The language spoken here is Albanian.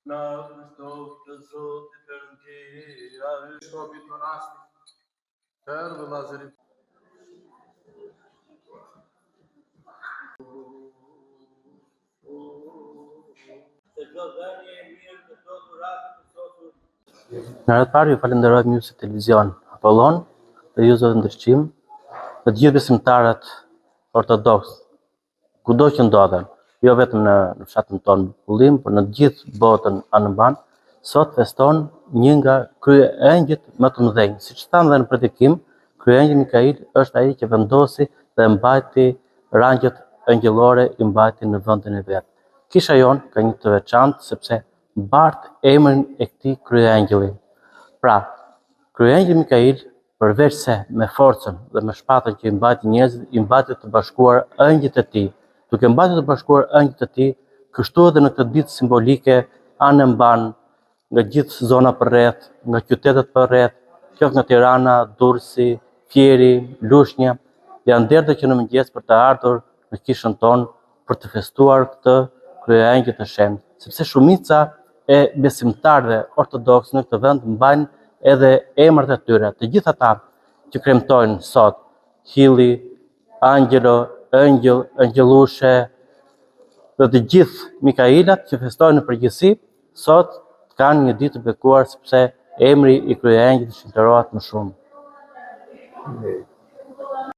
Në Kristos të Zotit Perëndia, shkopit monastik, për vëllazërit. Në radhë parë ju falenderoj Mjuse Televizion Apollon dhe ju zotë ndryshqim dhe të gjithë besimtarët ortodoks, kudo që ndodhen, jo vetëm në fshatën tonë Bullim, por në gjithë botën anëmban, sot feston një nga kryengjëjt më të mëdhenj. Siç thanë dhe në predikim, kryengjëj Mikail është ai që vendosi dhe mbajti rangjët angjëllore, i mbajti në vendin e vet. Kisha jon ka një të veçantë sepse mbart emrin e këtij kryengjëlli. Pra, kryengjëj Mikail, përveç se me forcën dhe me shpatën që i mbajti njerëzit, i mbajti të bashkuar ëngjëjt e tij. Duke mbajtur të bashkuar ëngjëjt e tij, kështu edhe në këtë ditë simbolike anëmban nga gjithë zona përreth, nga qytetet përreth, qoftë nga Tirana, Durrësi, Fieri, Lushnja, janë derdhur që në mëngjes për të ardhur në kishën tonë për të festuar këtë kryengjëj të shenjtë, sepse shumica e besimtarëve ortodoks në këtë vend mbajnë edhe emrat e tyre, të gjithë ata që kremtojnë sot, Hilli, Angjelo, Ëngjëll, Ëngjëllushe, dhe të gjithë Mikailat që festojnë në përgjithësi, sot kanë një ditë të bekuar sepse emri i kryengjëjt shndërrohet më shumë.